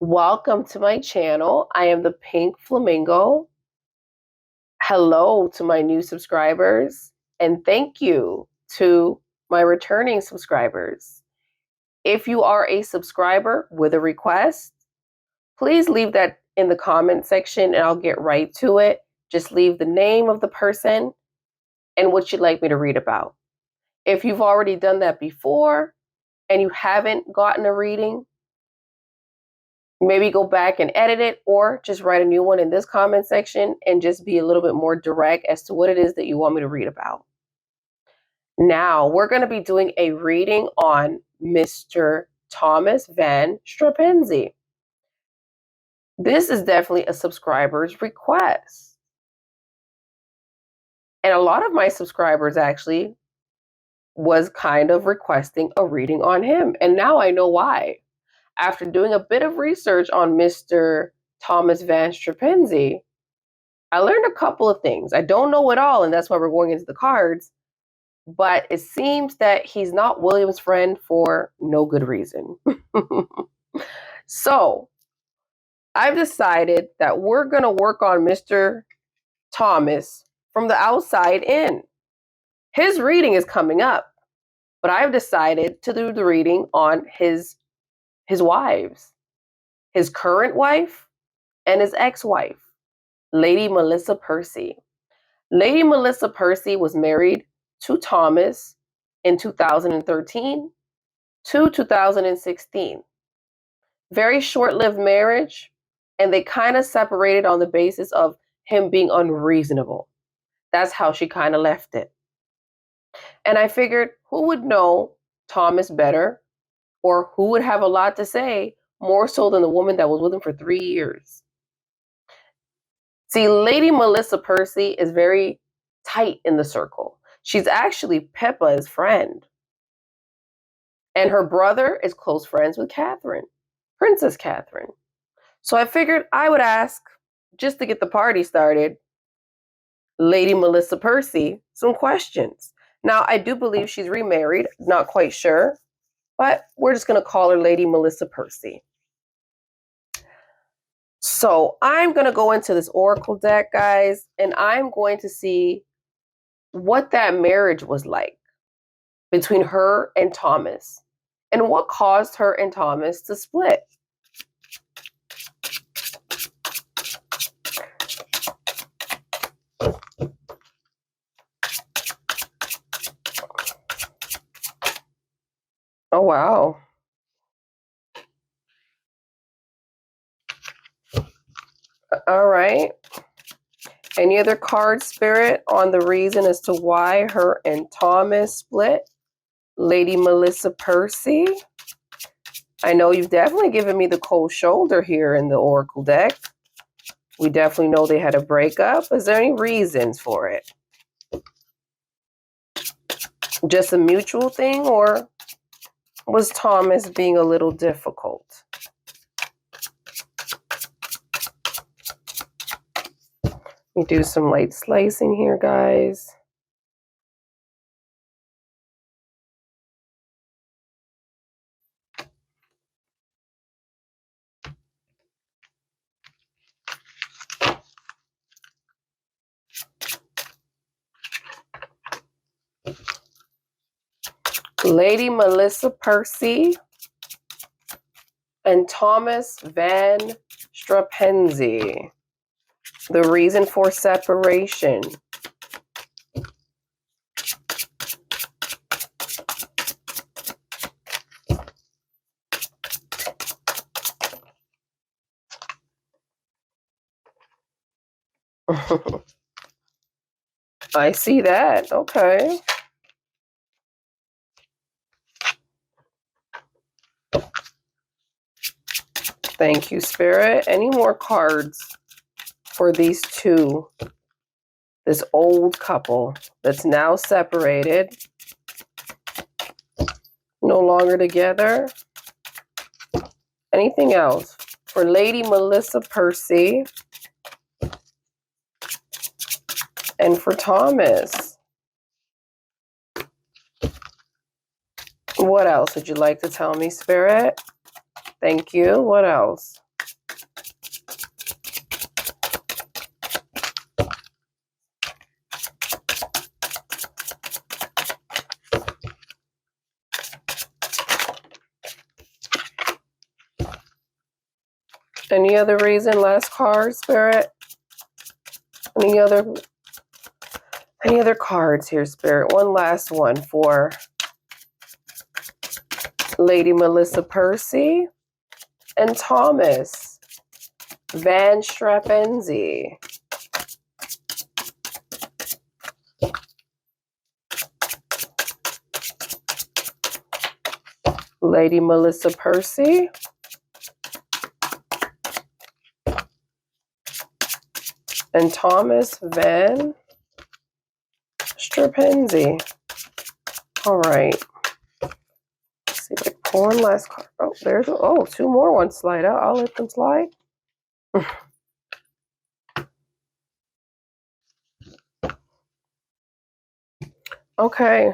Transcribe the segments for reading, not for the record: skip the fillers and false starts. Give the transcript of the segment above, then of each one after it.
Welcome to my channel. I am the Pink Flamingo. Hello to my new subscribers, and thank you to my returning subscribers. If you are a subscriber with a request, please leave that in the comment section and I'll get right to it. Just leave the name of the person and what you'd like me to read about. If you've already done that before and you haven't gotten a reading, maybe go back and edit it or just write a new one in this comment section and just be a little bit more direct as to what it is that you want me to read about. Now, we're going to be doing a reading on Mr. Thomas Van Straubenzee. This is definitely a subscriber's request. And a lot of my subscribers actually was kind of requesting a reading on him. And now I know why. After doing a bit of research on Mr. Thomas Van Straubenzee, I learned a couple of things. I don't know it all, and that's why we're going into the cards, but it seems that he's not William's friend for no good reason. So, I've decided that we're going to work on Mr. Thomas from the outside in. His reading is coming up, but I've decided to do the reading on his wives, his current wife and his ex-wife, Lady Melissa Percy. Lady Melissa Percy was married to Thomas in 2013 to 2016. Very short-lived marriage, and they kind of separated on the basis of him being unreasonable. That's how she kind of left it. And I figured, who would know Thomas better, or who would have a lot to say more so than the woman that was with him for 3 years? See, Lady Melissa Percy is very tight in the circle. She's actually Pippa's friend. And her brother is close friends with Catherine, Princess Catherine. So I figured I would ask, just to get the party started, Lady Melissa Percy some questions. Now, I do believe she's remarried, not quite sure, but we're just going to call her Lady Melissa Percy. So I'm going to go into this oracle deck, guys, and I'm going to see what that marriage was like between her and Thomas and what caused her and Thomas to split. Oh, wow. All right. Any other card, Spirit, on the reason as to why her and Thomas split? Lady Melissa Percy. I know you've definitely given me the cold shoulder here in the oracle deck. We definitely know they had a breakup. Is there any reasons for it? Just a mutual thing, or was Thomas being a little difficult? Let me do some light slicing here, guys. Lady Melissa Percy and Thomas Van Straubenzee. The reason for separation. I see that. Okay. Thank you, Spirit. Any more cards for these two? This old couple that's now separated, no longer together. Anything else for Lady Melissa Percy and for Thomas? What else would you like to tell me, Spirit? Thank you. What else? Any other reason? Last card, Spirit. Any other cards here, Spirit? One last one for Lady Melissa Percy and Thomas Van Straubenzee. Lady Melissa Percy and Thomas Van Straubenzee. All right. Let's see if I pull one last card. Oh, there's two more ones slide out. I'll let them slide. Okay.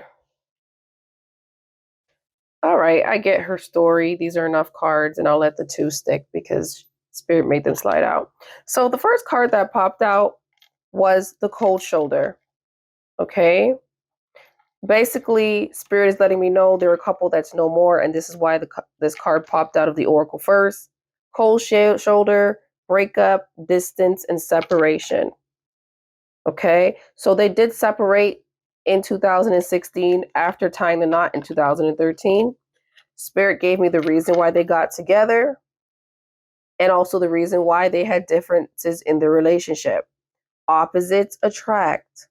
All right, I get her story. These are enough cards, and I'll let the two stick because Spirit made them slide out. So the first card that popped out was the cold shoulder. Okay. Basically, Spirit is letting me know there are a couple that's no more, and this is why this card popped out of the Oracle first. Cold shoulder, breakup, distance, and separation. Okay, so they did separate in 2016 after tying the knot in 2013. Spirit gave me the reason why they got together and also the reason why they had differences in their relationship. Opposites attract.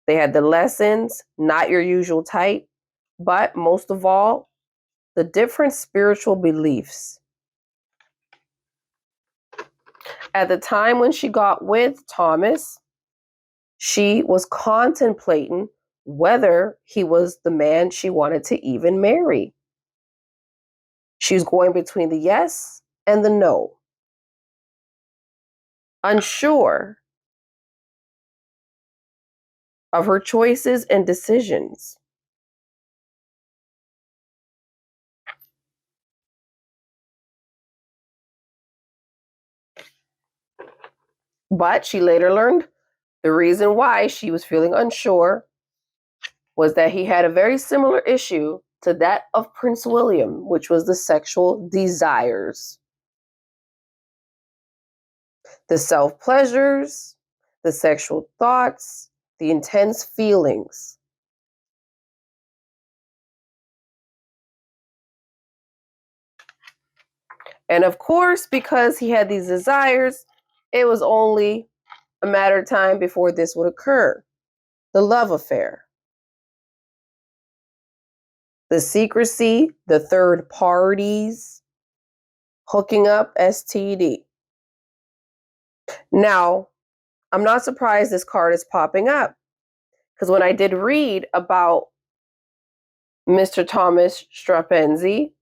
They had the lessons, not your usual type, but most of all, the different spiritual beliefs. At the time when she got with Thomas, she was contemplating whether he was the man she wanted to even marry. She was going between the yes and the no. Unsure of her choices and decisions. But she later learned the reason why she was feeling unsure was that he had a very similar issue to that of Prince William, which was the sexual desires. The self-pleasures, the sexual thoughts, the intense feelings. And of course, because he had these desires, it was only a matter of time before this would occur. The love affair. The secrecy, the third parties, hooking up, STD. Now, I'm not surprised this card is popping up because when I did read about Mr. Thomas Straubenzee,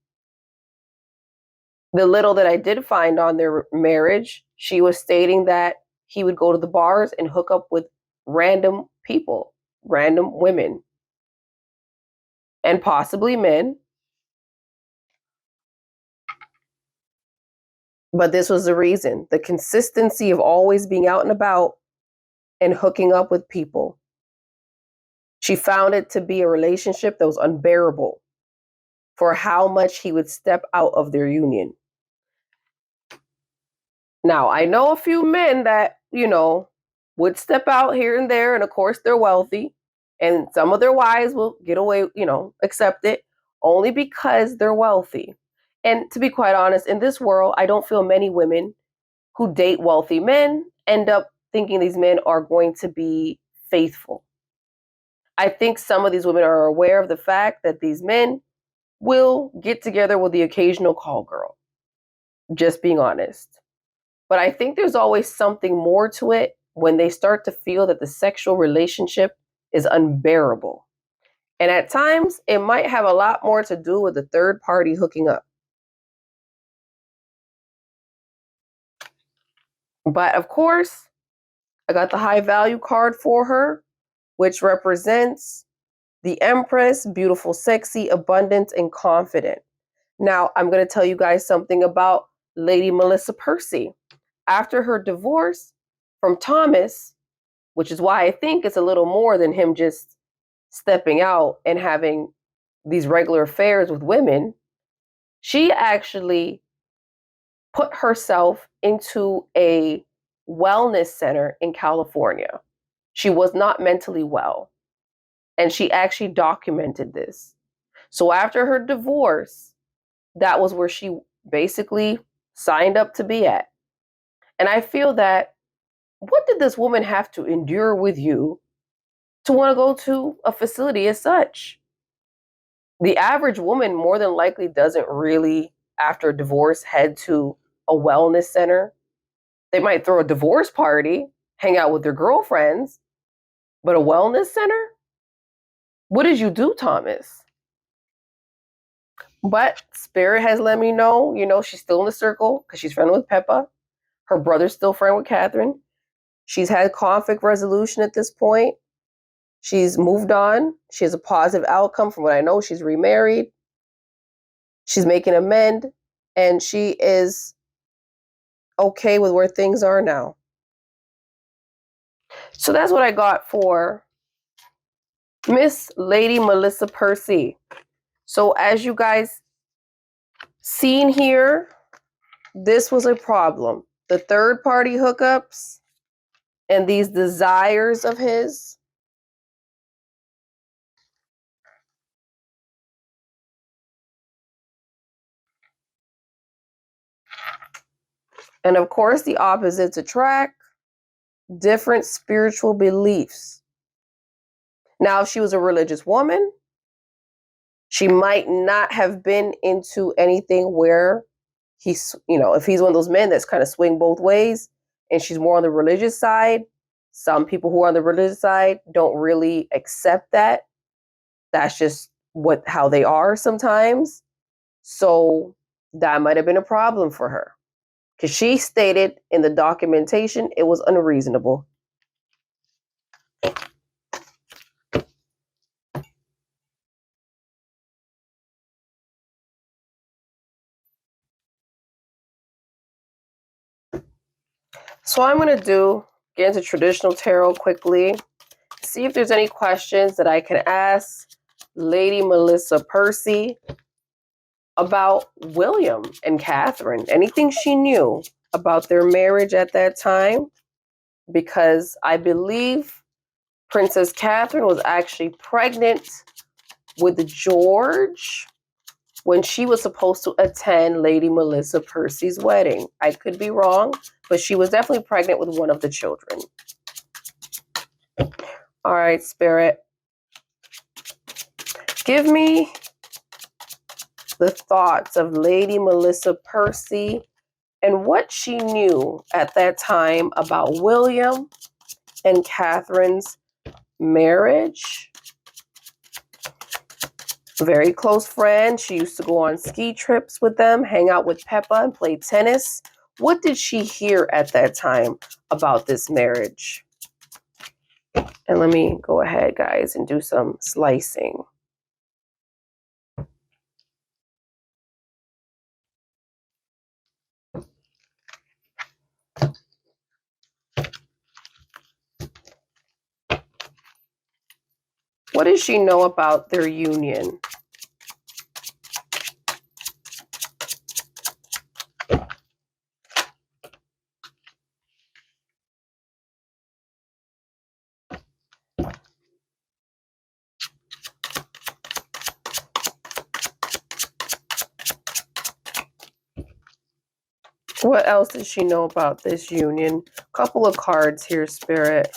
the little that I did find on their marriage, she was stating that he would go to the bars and hook up with random people, random women, and possibly men. But this was the reason, the consistency of always being out and about and hooking up with people. She found it to be a relationship that was unbearable for how much he would step out of their union. Now, I know a few men that, would step out here and there, and of course they're wealthy, and some of their wives will get away, accept it only because they're wealthy. And to be quite honest, in this world, I don't feel many women who date wealthy men end up thinking these men are going to be faithful. I think some of these women are aware of the fact that these men will get together with the occasional call girl. Just being honest. But I think there's always something more to it when they start to feel that the sexual relationship is unbearable. And at times, it might have a lot more to do with the third party hooking up. But of course, I got the high value card for her, which represents the Empress, beautiful, sexy, abundant, and confident. Now, I'm going to tell you guys something about Lady Melissa Percy. After her divorce from Thomas, which is why I think it's a little more than him just stepping out and having these regular affairs with women, she actually put herself into a wellness center in California. She was not mentally well. And she actually documented this. So after her divorce, that was where she basically signed up to be at. And I feel that what did this woman have to endure with you to want to go to a facility as such? The average woman more than likely doesn't really, after a divorce, head to a wellness center. They might throw a divorce party, hang out with their girlfriends, but a wellness center? What did you do, Thomas? But Spirit has let me know, she's still in the circle because she's friendly with Peppa. Her brother's still friend with Catherine. She's had conflict resolution at this point. She's moved on. She has a positive outcome from what I know. She's remarried. She's making amends. And she is okay with where things are now. So that's what I got for Miss Lady Melissa Percy. So as you guys seen here, this was a problem. The third party hookups and these desires of his. And of course, the opposites attract. Different spiritual beliefs. Now, if she was a religious woman, she might not have been into anything where he's, if he's one of those men that's kind of swing both ways and she's more on the religious side, some people who are on the religious side don't really accept that. That's just how they are sometimes. So that might have been a problem for her. Because she stated in the documentation it was unreasonable. So I'm going to get into traditional tarot quickly, see if there's any questions that I can ask Lady Melissa Percy about William and Catherine, anything she knew about their marriage at that time, because I believe Princess Catherine was actually pregnant with George when she was supposed to attend Lady Melissa Percy's wedding. I could be wrong, but she was definitely pregnant with one of the children. All right, Spirit. Give me the thoughts of Lady Melissa Percy and what she knew at that time about William and Catherine's marriage. Very close friend. She used to go on ski trips with them, hang out with Peppa, and play tennis. What did she hear at that time about this marriage? And let me go ahead, guys, and do some slicing. What does she know about their union? What else does she know about this union? Couple of cards here, Spirit.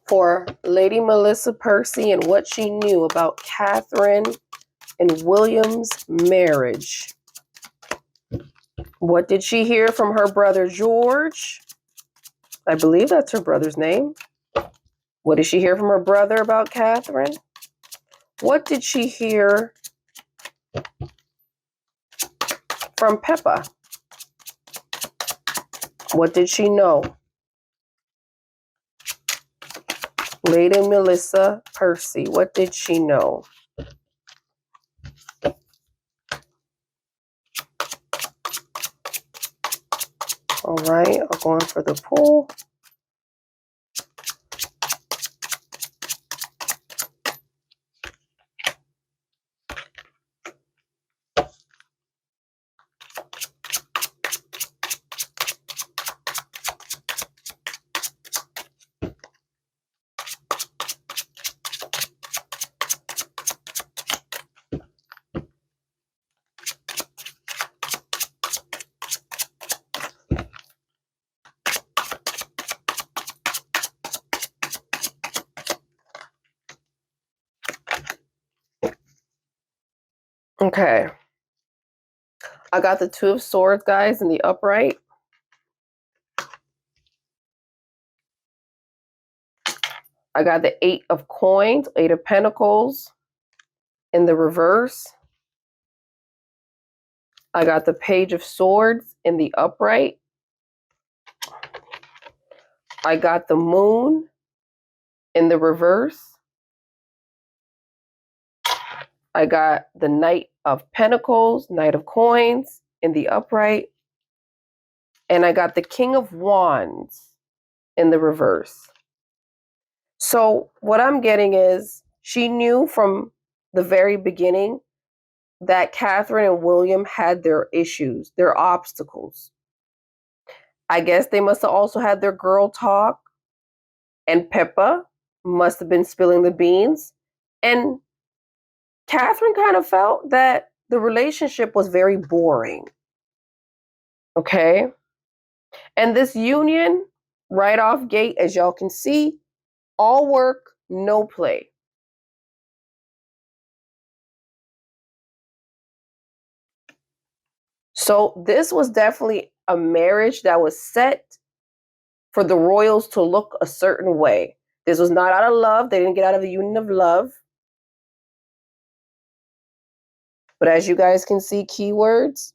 For Lady Melissa Percy and what she knew about Catherine and William's marriage. What did she hear from her brother George? I believe that's her brother's name. What did she hear from her brother about Catherine? What did she hear from Peppa? What did she know? Lady Melissa Percy, what did she know? All right, I'm going for the pull. Okay. I got the Two of Swords, guys, in the upright. I got the Eight of Coins, Eight of Pentacles in the reverse. I got the Page of Swords in the upright. I got the Moon in the reverse. I got the Knight of Pentacles, Knight of Coins in the upright. And I got the King of Wands in the reverse. So what I'm getting is she knew from the very beginning that Catherine and William had their issues, their obstacles. I guess they must have also had their girl talk, and Pippa must have been spilling the beans. And Catherine kind of felt that the relationship was very boring. Okay? And this union, right off gate, as y'all can see, all work, no play. So this was definitely a marriage that was set for the royals to look a certain way. This was not out of love. They didn't get out of the union of love. But as you guys can see, keywords,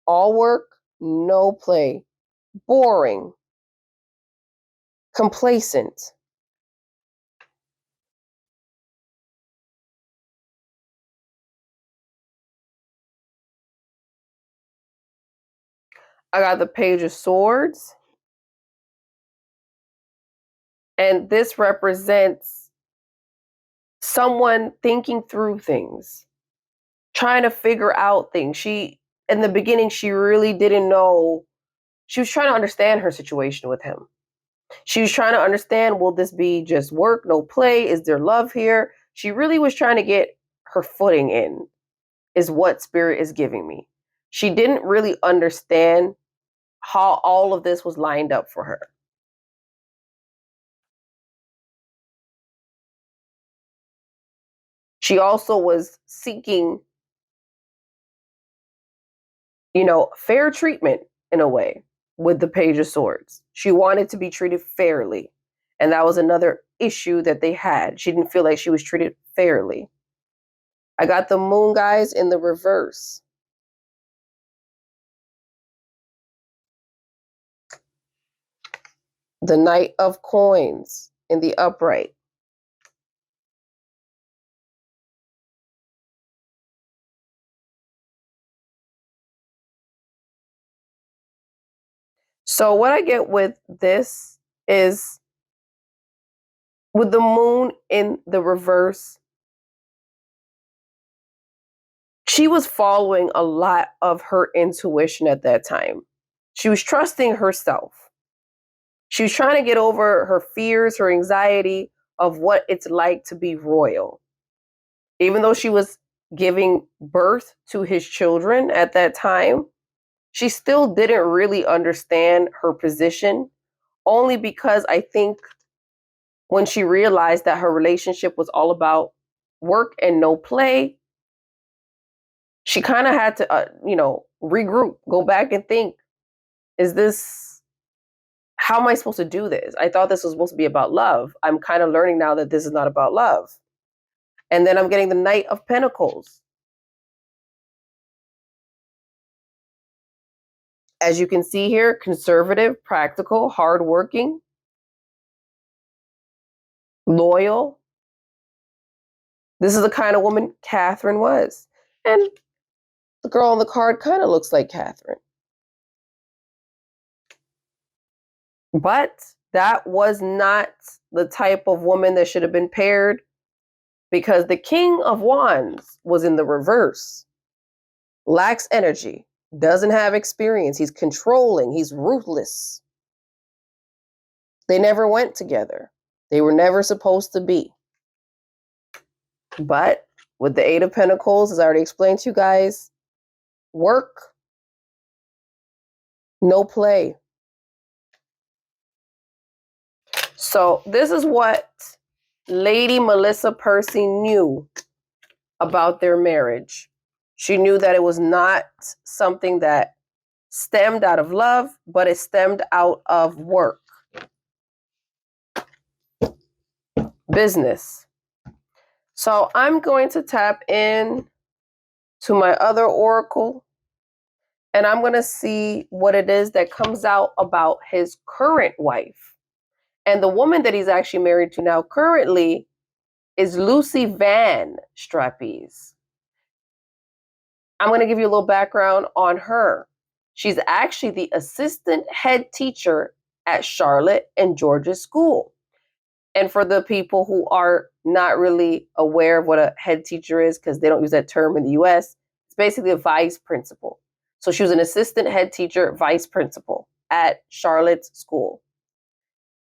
all work, no play, boring, complacent. I got the Page of Swords. And this represents someone thinking through things, trying to figure out things. In the beginning, she really didn't know. She was trying to understand her situation with him. She was trying to understand, will this be just work, no play? Is there love here? She really was trying to get her footing in, is what Spirit is giving me. She didn't really understand how all of this was lined up for her. She also was seeking, fair treatment in a way with the Page of Swords. She wanted to be treated fairly. And that was another issue that they had. She didn't feel like she was treated fairly. I got the Moon, guys, in the reverse. The Knight of Coins in the upright. So what I get with this is, with the Moon in the reverse, she was following a lot of her intuition at that time. She was trusting herself. She was trying to get over her fears, her anxiety of what it's like to be royal. Even though she was giving birth to his children at that time, she still didn't really understand her position, only because I think when she realized that her relationship was all about work and no play, she kind of had to, regroup, go back and think, how am I supposed to do this? I thought this was supposed to be about love. I'm kind of learning now that this is not about love. And then I'm getting the Knight of Pentacles. As you can see here, conservative, practical, hardworking, loyal. This is the kind of woman Catherine was. And the girl on the card kind of looks like Catherine. But that was not the type of woman that should have been paired, because the King of Wands was in the reverse. Lacks energy, doesn't have experience, he's controlling, he's ruthless. They never went together. They were never supposed to be. But with the Eight of Pentacles, as I already explained to you guys, work, no play. So this is what Lady Melissa Percy knew about their marriage. She knew that it was not something that stemmed out of love, but it stemmed out of work. Business. So I'm going to tap in to my other oracle, and I'm going to see what it is that comes out about his current wife. And the woman that he's actually married to now currently is Lucy Van Straubenzee. I'm going to give you a little background on her. She's actually the assistant head teacher at Charlotte and George's school. And for the people who are not really aware of what a head teacher is, because they don't use that term in the US, it's basically a vice principal. So she was an assistant head teacher, vice principal at Charlotte's school,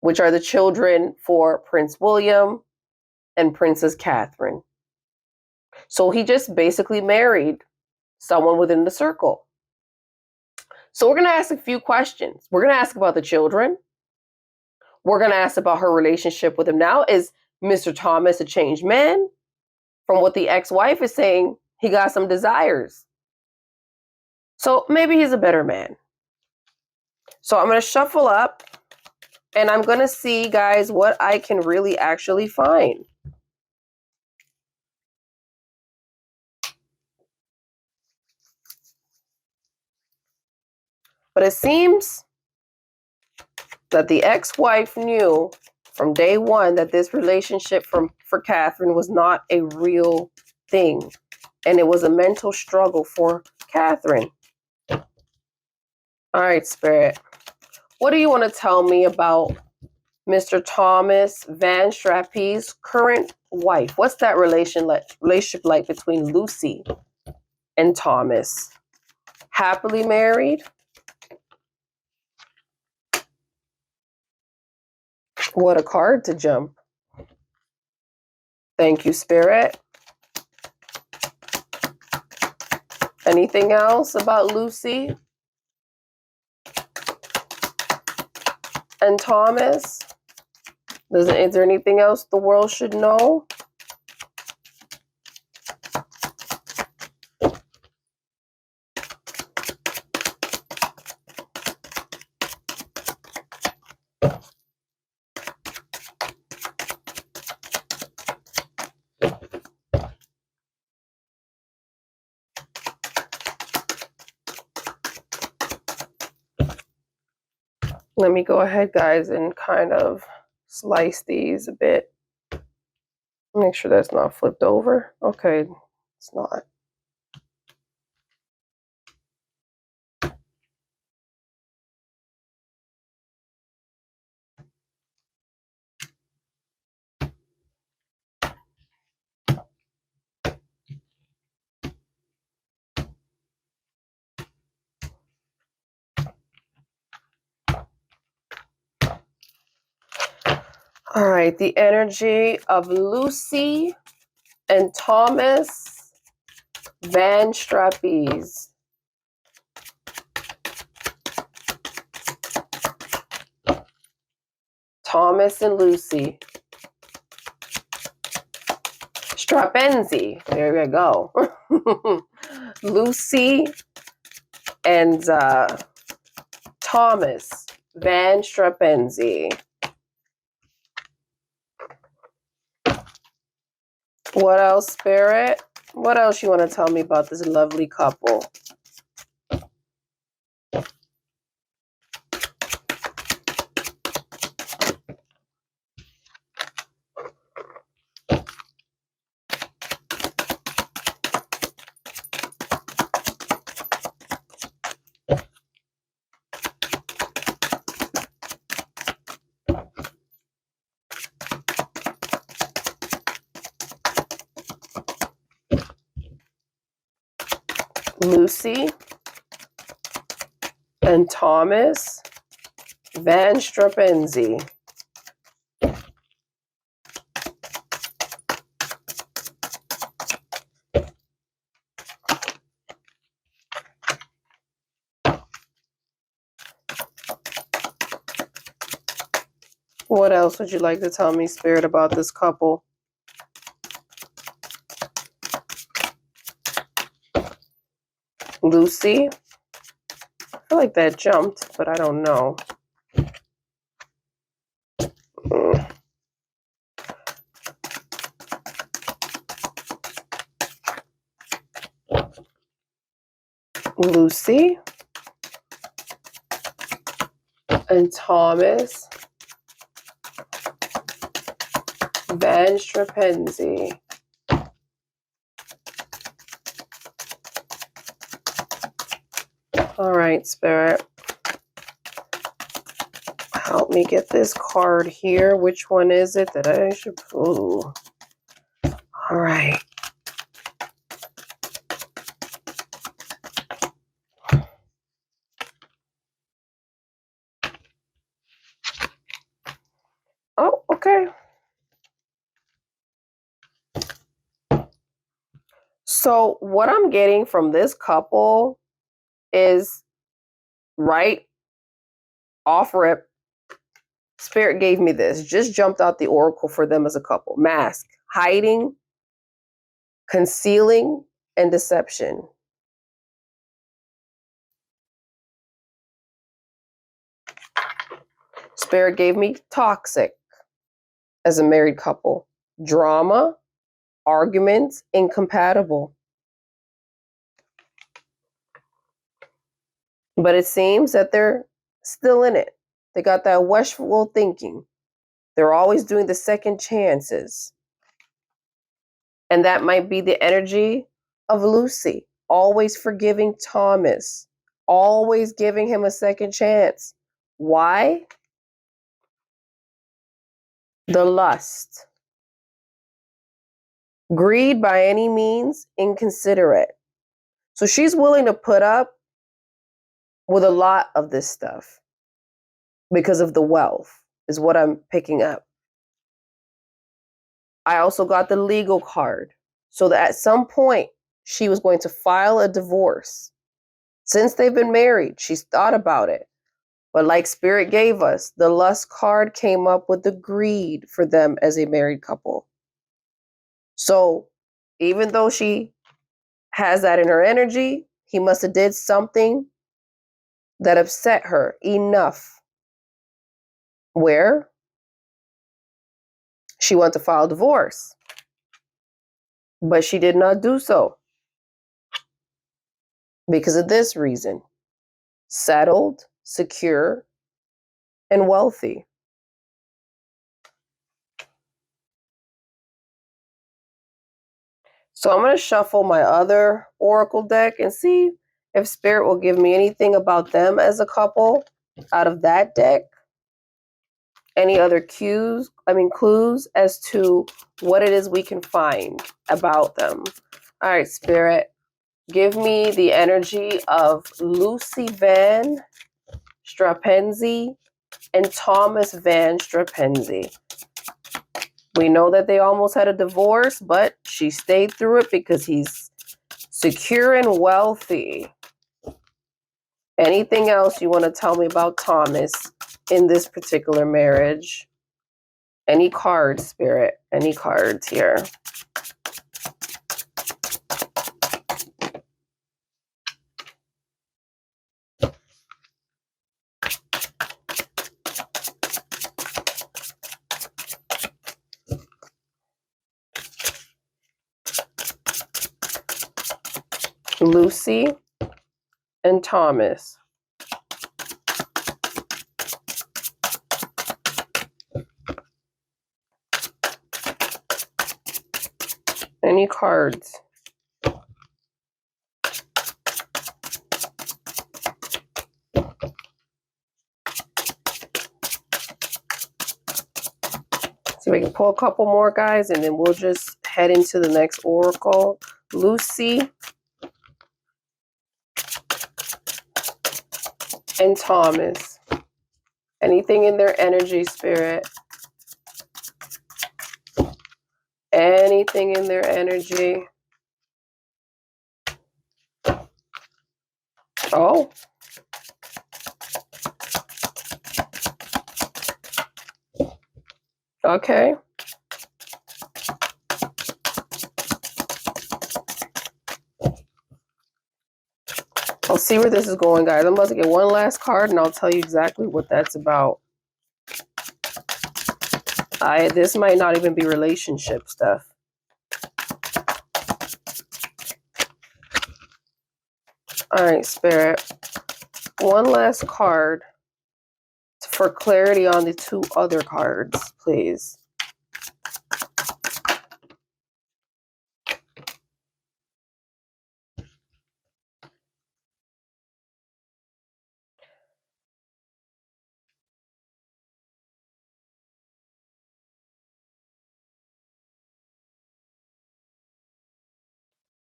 which are the children for Prince William and Princess Catherine. So he just basically married someone within the circle. So we're going to ask a few questions. We're going to ask about the children. We're going to ask about her relationship with him now. Is Mr. Thomas a changed man? From what the ex-wife is saying, he got some desires. So maybe he's a better man. So I'm going to shuffle up, and I'm going to see, guys, what I can really actually find. But it seems that the ex-wife knew from day one that this relationship for Catherine was not a real thing. And it was a mental struggle for Catherine. All right, Spirit. What do you want to tell me about Mr. Thomas Van Straubenzee current wife? What's that relationship like between Lucy and Thomas? Happily married? What a card to jump. Thank you, Spirit. Anything else about Lucy and Thomas? Is there anything else the world should know? Let me go ahead, guys, and kind of slice these a bit. Make sure that's not flipped over. Okay, it's not. All right, the energy of Lucy and Thomas Van Straubenzee. Thomas and Lucy. Straubenzee. There we go. Lucy and Thomas Van Straubenzee. What else, Spirit? What else you want to tell me about this lovely couple? Lucy and Thomas Van Straubenzee. What else would you like to tell me, Spirit, about this couple? Lucy. I feel like that jumped, but I don't know. Lucy and Thomas Van Straubenzee. All right, Spirit. Help me get this card here. Which one is it that I should pull? All right. Oh, okay. So what I'm getting from this couple is right off rip. Spirit gave me this. Just jumped out the oracle for them as a couple. Mask, hiding, concealing, and deception. Spirit gave me toxic as a married couple. Drama, arguments, incompatible. But it seems that they're still in it. They got that wishful thinking. They're always doing the second chances. And that might be the energy of Lucy, always forgiving Thomas, always giving him a second chance. Why? The lust. Greed by any means, inconsiderate. So she's willing to put up with a lot of this stuff because of the wealth, is what I'm picking up. I also got the legal card. So that at some point, she was going to file a divorce. Since they've been married, she's thought about it. But like Spirit gave us, the lust card came up with the greed for them as a married couple. So even though she has that in her energy, he must have did something that upset her enough where she wanted to file divorce. But she did not do so because of this reason: settled, secure, and wealthy. So I'm going to shuffle my other oracle deck and see if Spirit will give me anything about them as a couple out of that deck. Any other clues as to what it is we can find about them. All right, Spirit, give me the energy of Lucy Van Straubenzee and Thomas Van Straubenzee. We know that they almost had a divorce, but she stayed through it because he's secure and wealthy. Anything else you want to tell me about Thomas in this particular marriage? Any cards, Spirit? Any cards here? Lucy and Thomas. Any cards? So we can pull a couple more, guys, and then we'll just head into the next oracle. Lucy and Thomas. Anything in their energy, Spirit. Anything in their energy. Oh. Okay. I'll see where this is going, guys. I'm about to get one last card, and I'll tell you exactly what that's about. This might not even be relationship stuff. All right, Spirit. One last card for clarity on the two other cards, please.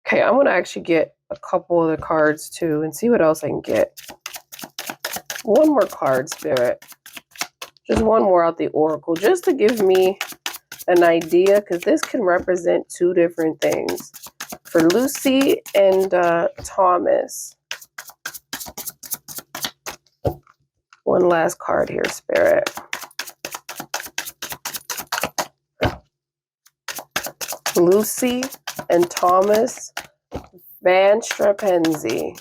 Okay, I'm going to actually get a couple other cards too and see what else I can get. One more card, Spirit. Just one more out the Oracle, just to give me an idea, because this can represent two different things. For Lucy and Thomas. One last card here, Spirit. Lucy and Thomas Van Straubenzee.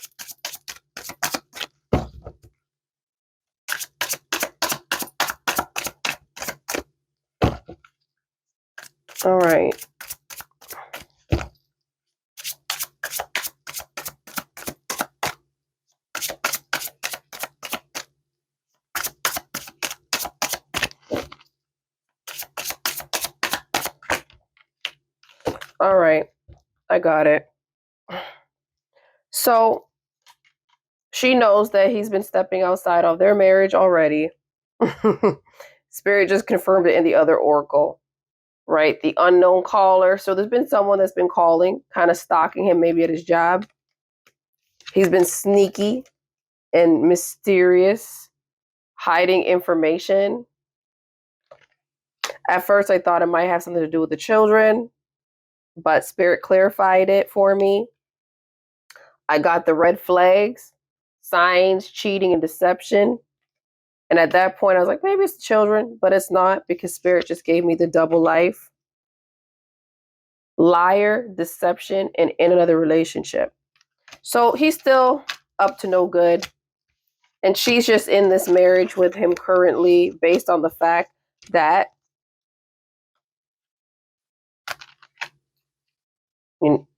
All right. All right. I got it. So she knows that he's been stepping outside of their marriage already. Spirit just confirmed it in the other oracle, right? The unknown caller. So there's been someone that's been calling, kind of stalking him, maybe at his job. He's been sneaky and mysterious, hiding information. At first, I thought it might have something to do with the children, but Spirit clarified it for me. I got the red flags, signs, cheating, and deception. And at that point, I was like, maybe it's the children, but it's not, because Spirit just gave me the double life. Liar, deception, and in another relationship. So he's still up to no good. And she's just in this marriage with him currently based on the fact that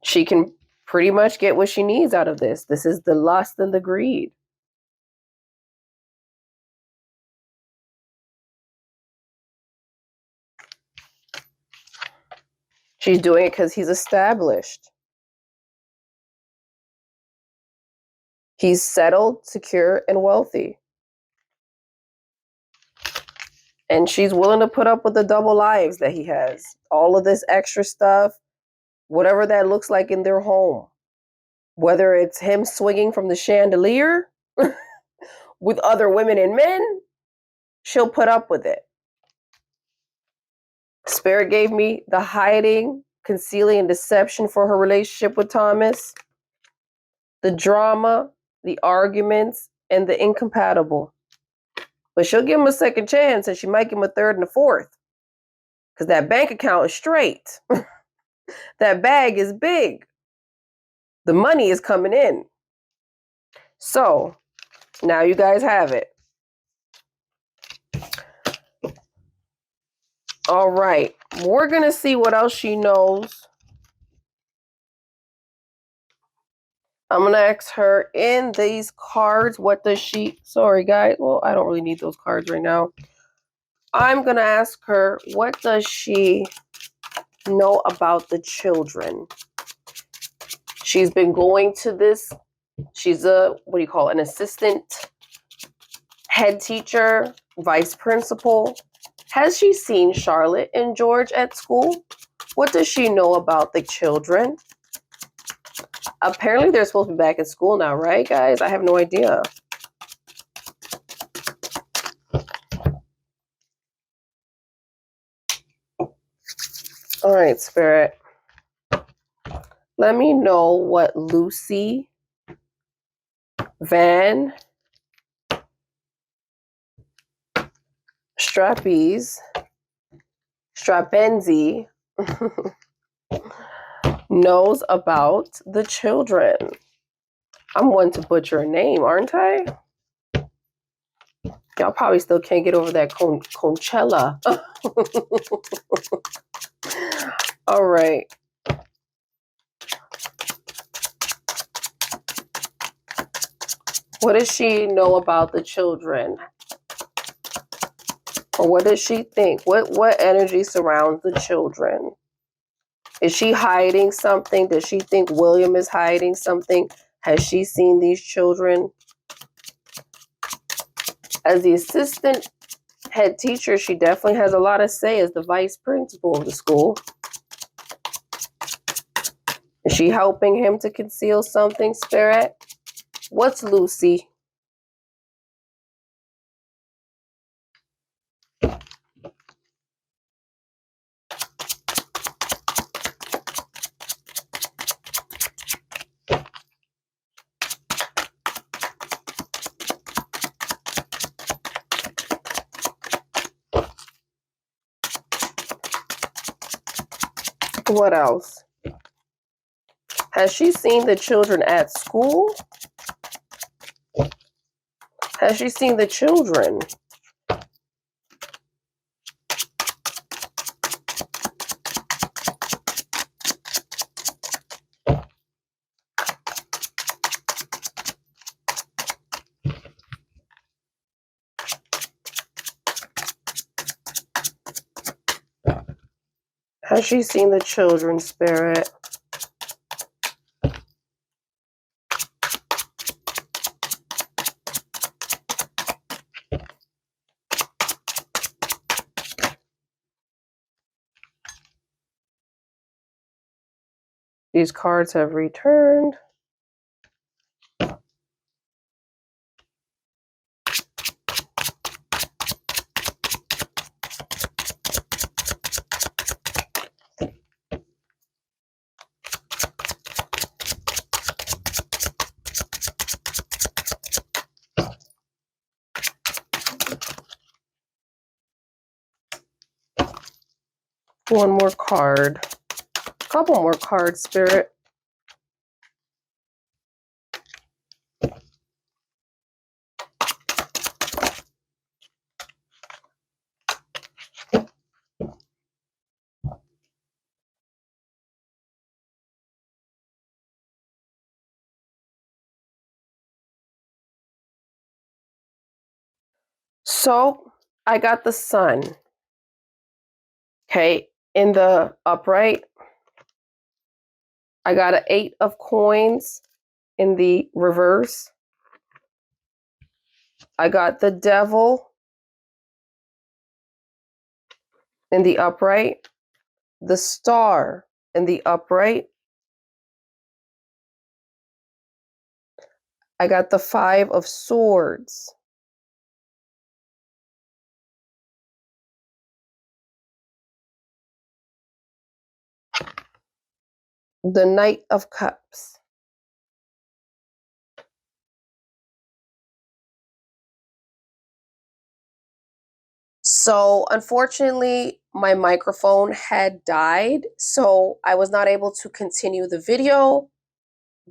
she can pretty much get what she needs out of this. This is the lust and the greed. She's doing it because he's established. He's settled, secure, and wealthy. And she's willing to put up with the double lives that he has. All of this extra stuff, whatever that looks like in their home. Whether it's him swinging from the chandelier with other women and men, she'll put up with it. Spirit gave me the hiding, concealing, and deception for her relationship with Thomas, the drama, the arguments, and the incompatible. But she'll give him a second chance, and she might give him a third and a fourth, because that bank account is straight. That bag is big. The money is coming in. So now you guys have it. All right. We're going to see what else she knows. I'm going to ask her in these cards, what does she... Sorry, guys. Well, I don't really need those cards right now. I'm going to ask her, what does she know about the children? She's been going to this... She's a, what do you call it, an assistant head teacher, vice principal. Has she seen Charlotte and George at school? What does she know about the children? Apparently they're supposed to be back in school now, right, guys? I have no idea. All right, Spirit. Let me know what Lucy Van Straubenzee knows about the children. I'm one to butcher a name, aren't I? Y'all probably still can't get over that Conchella. All right. What does she know about the children? Or what does she think? What energy surrounds the children? Is she hiding something? Does she think William is hiding something? Has she seen these children? As the assistant head teacher, she definitely has a lot to say as the vice principal of the school. Is she helping him to conceal something, Spirit? What's Lucy? What else? Has she seen the children at school? Has she seen the children? Has she seen the children, Spirit? These cards have returned. One more card. A couple more cards, Spirit. So I got the sun. Okay, in the upright, I got an 8 of coins in the reverse. I got the devil in the upright, the star in the upright. I got the 5 of swords. The Knight of Cups. So unfortunately, my microphone had died, so I was not able to continue the video,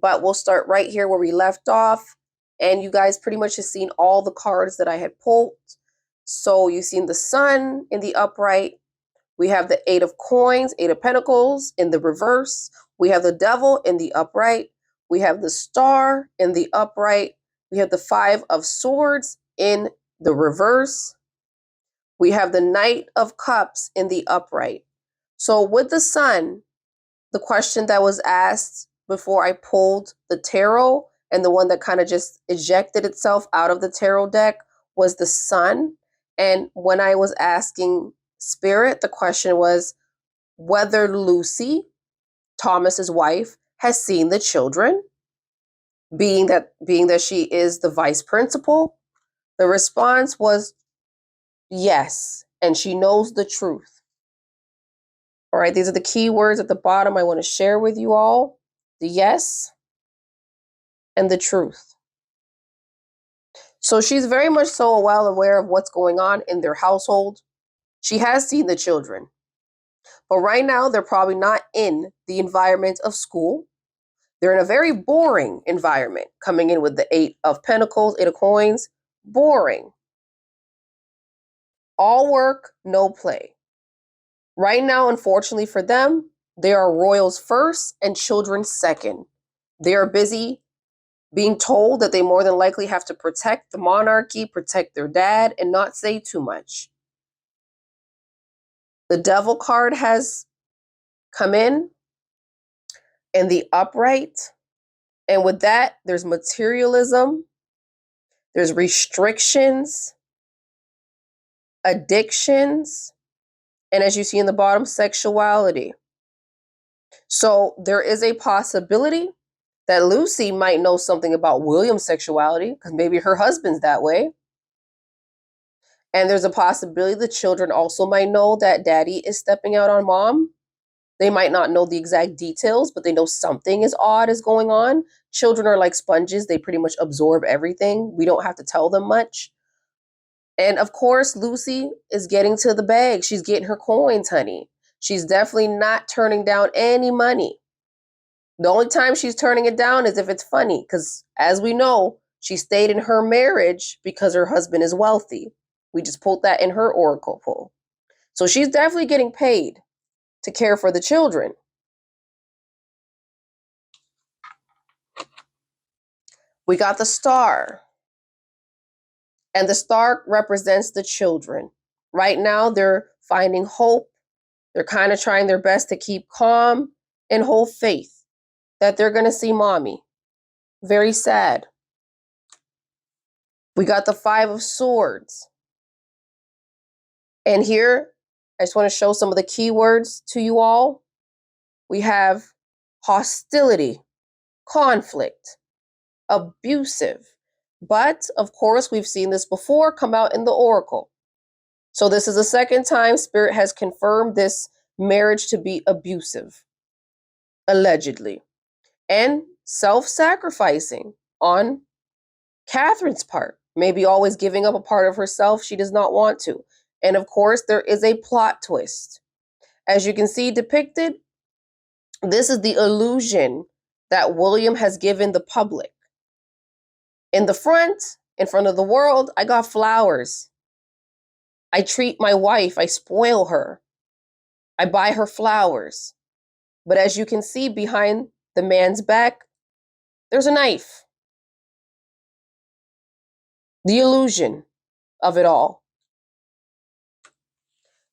but we'll start right here where we left off. And you guys pretty much have seen all the cards that I had pulled. So you've seen the sun in the upright. We have the 8 of coins, 8 of pentacles in the reverse. We have the devil in the upright. We have the star in the upright. We have the 5 of swords in the reverse. We have the Knight of Cups in the upright. So with the sun, the question that was asked before I pulled the tarot and the one that kind of just ejected itself out of the tarot deck was the sun. And when I was asking Spirit, the question was whether Lucy, Thomas's wife, has seen the children, being that she is the vice principal. The response was yes, and she knows the truth. All right, these are the key words at the bottom I want to share with you all. The yes and the truth. So she's very much so well aware of what's going on in their household. She has seen the children. But right now, they're probably not in the environment of school. They're in a very boring environment, coming in with the 8 of Pentacles, 8 of Coins. Boring. All work, no play. Right now, unfortunately for them, they are royals first and children second. They are busy being told that they more than likely have to protect the monarchy, protect their dad, and not say too much. The Devil card has come in and the upright. And with that, there's materialism, there's restrictions, addictions, and as you see in the bottom, sexuality. So there is a possibility that Lucy might know something about William's sexuality because maybe her husband's that way. And there's a possibility the children also might know that daddy is stepping out on mom. They might not know the exact details, but they know something is odd is going on. Children are like sponges. They pretty much absorb everything. We don't have to tell them much. And of course, Lucy is getting to the bag. She's getting her coins, honey. She's definitely not turning down any money. The only time she's turning it down is if it's funny, because as we know, she stayed in her marriage because her husband is wealthy. We just pulled that in her oracle pull. So she's definitely getting paid to care for the children. We got the star. And the star represents the children. Right now, they're finding hope. They're kind of trying their best to keep calm and hold faith that they're going to see mommy. Very sad. We got the 5 of Swords. And here, I just want to show some of the keywords to you all. We have hostility, conflict, abusive. But, of course, we've seen this before come out in the oracle. So this is the second time Spirit has confirmed this marriage to be abusive, allegedly. And self-sacrificing on Catherine's part, maybe always giving up a part of herself she does not want to. And of course, there is a plot twist. As you can see depicted, this is the illusion that William has given the public. In the front, in front of the world, I got flowers. I treat my wife, I spoil her. I buy her flowers. But as you can see behind the man's back, there's a knife. The illusion of it all.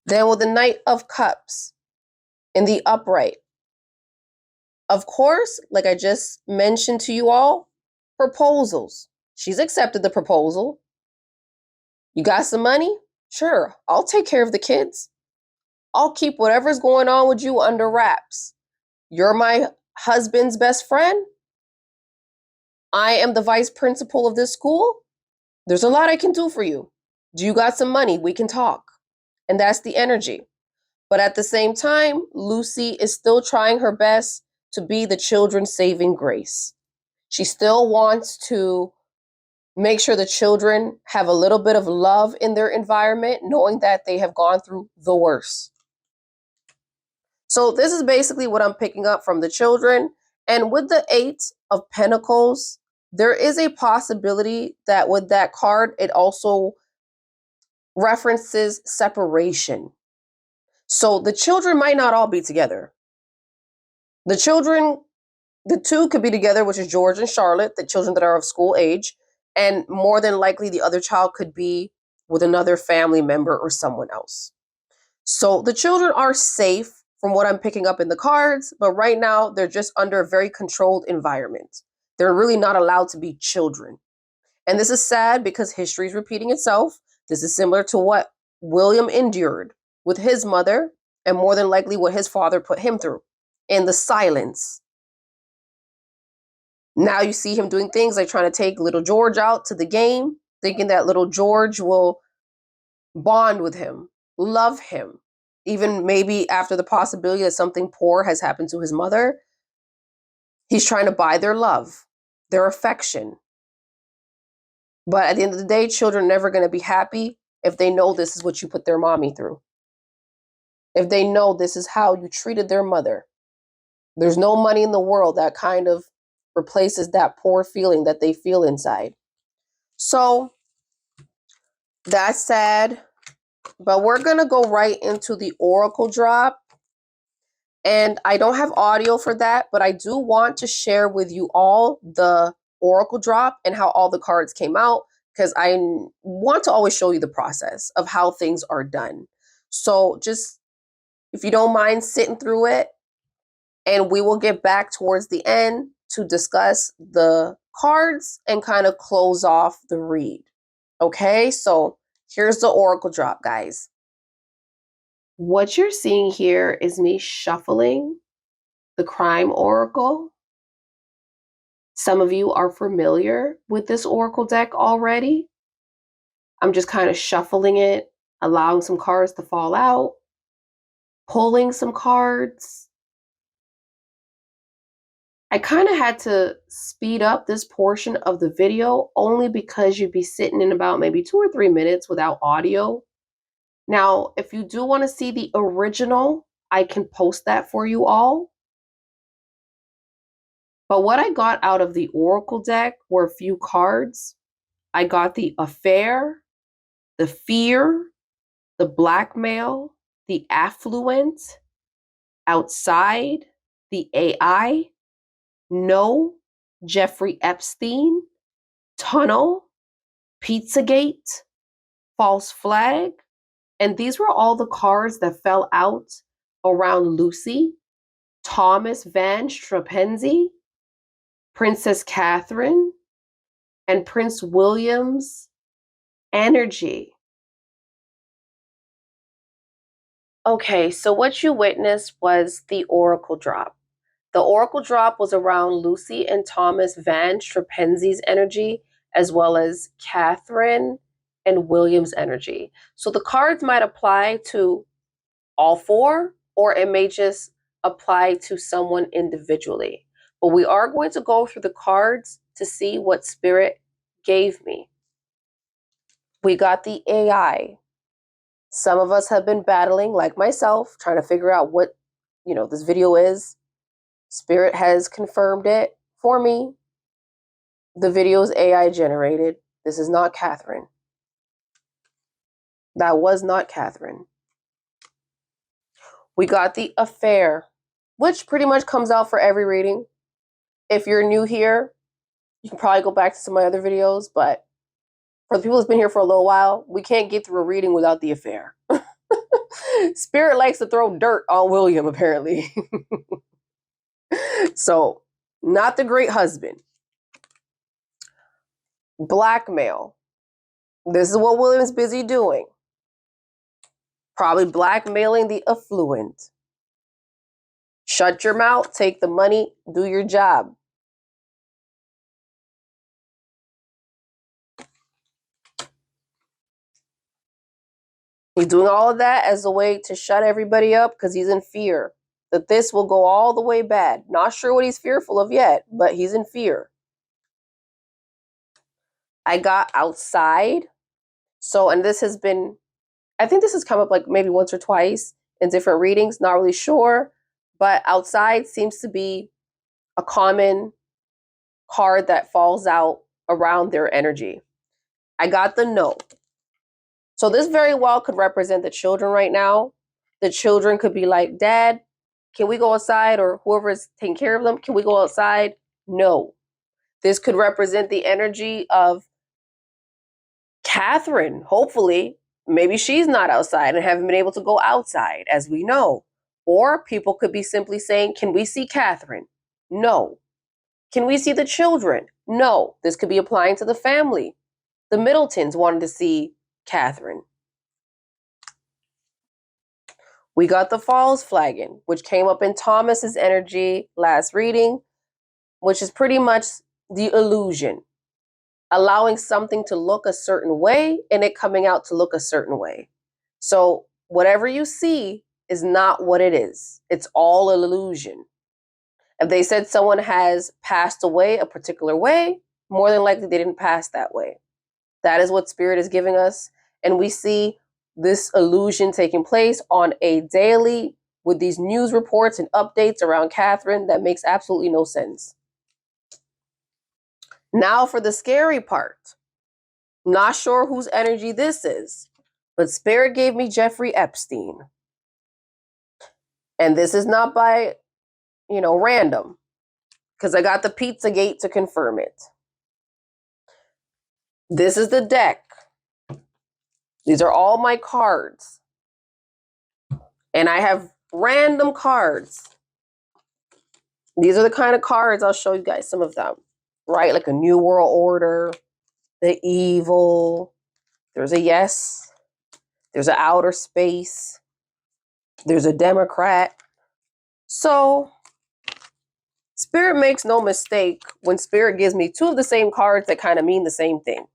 Then with the Knight of Cups in the upright. Of course, like I just mentioned to you all, proposals. She's accepted the proposal. You got some money? Sure, I'll take care of the kids. I'll keep whatever's going on with you under wraps. You're my husband's best friend. I am the vice principal of this school. There's a lot I can do for you. Do you got some money? We can talk. And that's the energy. But at the same time, Lucy is still trying her best to be the children's saving grace. She still wants to make sure the children have a little bit of love in their environment, knowing that they have gone through the worst. So this is basically what I'm picking up from the children. And with the 8 of Pentacles, there is a possibility that with that card, it also references separation. So the children might not all be together. The children, the 2 could be together, which is George and Charlotte, the children that are of school age. And more than likely, the other child could be with another family member or someone else. So the children are safe from what I'm picking up in the cards, but right now they're just under a very controlled environment. They're really not allowed to be children. And this is sad because history is repeating itself. This is similar to what William endured with his mother and more than likely what his father put him through in the silence. Now you see him doing things like trying to take little George out to the game, thinking that little George will bond with him, love him. even maybe after the possibility that something poor has happened to his mother, he's trying to buy their love, their affection. But at the end of the day, children are never going to be happy if they know this is what you put their mommy through. If they know this is how you treated their mother. There's no money in the world that kind of replaces that poor feeling that they feel inside. So that's sad. But we're going to go right into the oracle drop. And I don't have audio for that, but I do want to share with you all the oracle drop and how all the cards came out, because I want to always show you the process of how things are done. So just, if you don't mind sitting through it, and we will get back towards the end to discuss the cards and kind of close off the read. Okay, so here's the oracle drop, guys. What you're seeing here is me shuffling the crime oracle. Some of you are familiar with this oracle deck already. I'm just kind of shuffling it, allowing some cards to fall out, pulling some cards. I kind of had to speed up this portion of the video only because you'd be sitting in about maybe 2 or 3 minutes without audio. Now, if you do want to see the original, I can post that for you all. But what I got out of the oracle deck were a few cards. I got the affair, the fear, the blackmail, the affluent, outside, the AI, no, Jeffrey Epstein, tunnel, Pizzagate, false flag. And these were all the cards that fell out around Lucy, Thomas Van Straubenzee, Princess Catherine, and Prince William's energy. Okay, so what you witnessed was the oracle drop. The oracle drop was around Lucy and Thomas Van Straubenzee's energy, as well as Catherine and William's energy. So the cards might apply to all four, or it may just apply to someone individually. But we are going to go through the cards to see what Spirit gave me. We got the AI. Some of us have been battling, like myself, trying to figure out what, this video is. Spirit has confirmed it for me. The video is AI generated. This is not Catherine. That was not Catherine. We got the affair, which pretty much comes out for every reading. If you're new here, you can probably go back to some of my other videos, but for the people that's been here for a little while, we can't get through a reading without the affair. Spirit likes to throw dirt on William, apparently. So, not the great husband. Blackmail. This is what William's busy doing. Probably blackmailing the affluent. Shut your mouth, take the money, do your job. He's doing all of that as a way to shut everybody up because he's in fear that this will go all the way bad. Not sure what he's fearful of yet, but he's in fear. I got outside. So, and this has been, I think this has come up like maybe once or twice in different readings, not really sure. But outside seems to be a common card that falls out around their energy. I got the no. So this very well could represent the children right now. The children could be like, Dad, can we go outside? Or whoever is taking care of them, can we go outside? No. This could represent the energy of Catherine, hopefully. Maybe she's not outside and haven't been able to go outside, as we know. Or people could be simply saying, can we see Catherine? No. Can we see the children? No. This could be applying to the family. The Middletons wanted to see Catherine. We got the false flagging, which came up in Thomas's energy last reading, which is pretty much the illusion. Allowing something to look a certain way and it coming out to look a certain way. So whatever you see is not what it is. It's all an illusion. If they said someone has passed away a particular way, more than likely they didn't pass that way. That is what spirit is giving us. And we see this illusion taking place on a daily with these news reports and updates around Catherine that makes absolutely no sense. Now for the scary part. Not sure whose energy this is, but spirit gave me Jeffrey Epstein. And this is not by, random, because I got the Pizzagate to confirm it. This is the deck. These are all my cards. And I have random cards. These are the kind of cards, I'll show you guys some of them, right? Like a New World Order, the Evil, there's a Yes, there's an Outer Space, there's a Democrat. So Spirit makes no mistake when Spirit gives me two of the same cards that kind of mean the same thing.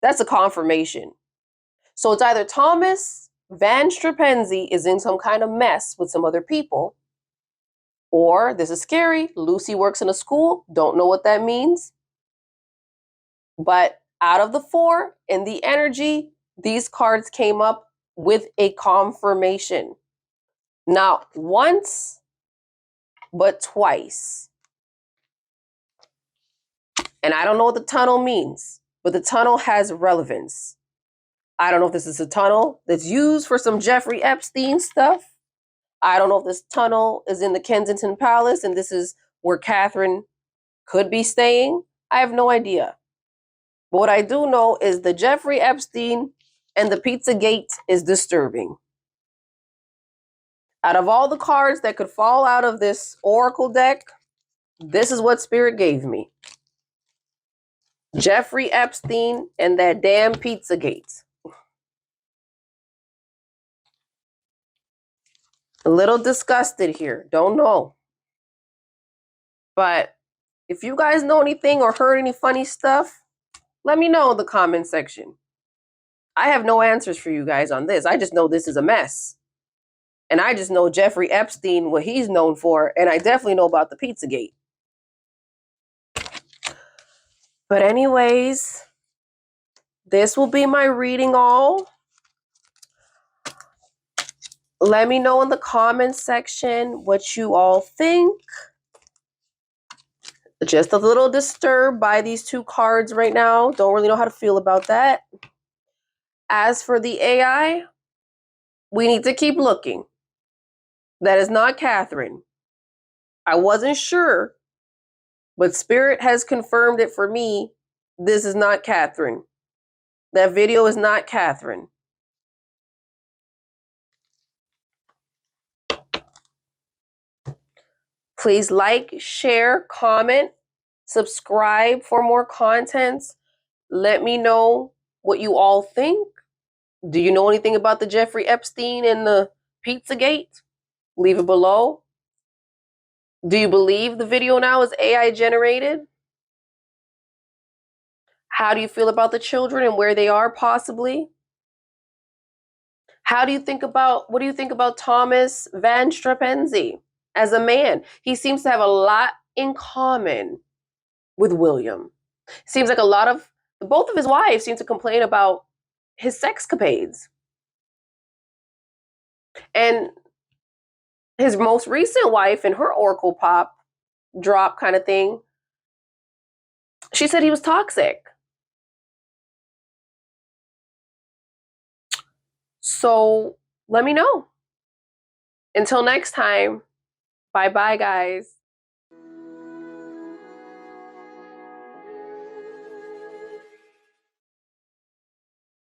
That's a confirmation. So it's either Thomas Van Straubenzee is in some kind of mess with some other people, or this is scary. Lucy works in a school. Don't know what that means. But out of the four in the energy, these cards came up with a confirmation. Not once, but twice. And I don't know what the tunnel means, but the tunnel has relevance. I don't know if this is a tunnel that's used for some Jeffrey Epstein stuff. I don't know if this tunnel is in the Kensington Palace and this is where Catherine could be staying. I have no idea. But what I do know is the Jeffrey Epstein and the Pizzagate is disturbing. Out of all the cards that could fall out of this Oracle deck, this is what Spirit gave me. Jeffrey Epstein and that damn Pizzagate. A little disgusted here. Don't know. But if you guys know anything or heard any funny stuff, let me know in the comment section. I have no answers for you guys on this. I just know this is a mess. And I just know Jeffrey Epstein, what he's known for, and I definitely know about the Pizzagate. But anyways, this will be my reading all. Let me know in the comments section what you all think. Just a little disturbed by these two cards right now. Don't really know how to feel about that. As for the AI, we need to keep looking. That is not Catherine. I wasn't sure, but Spirit has confirmed it for me. This is not Catherine. That video is not Catherine. Please like, share, comment, subscribe for more contents. Let me know what you all think. Do you know anything about the Jeffrey Epstein and the Pizzagate? Leave it below. Do you believe the video now is AI generated? How do you feel about the children and where they are possibly? What do you think about Thomas Van Straubenzee as a man? He seems to have a lot in common with William. Seems like both of his wives seem to complain about his sexcapades. And his most recent wife in her Oracle Pop drop kind of thing, she said he was toxic. So let me know. Until next time, bye-bye, guys.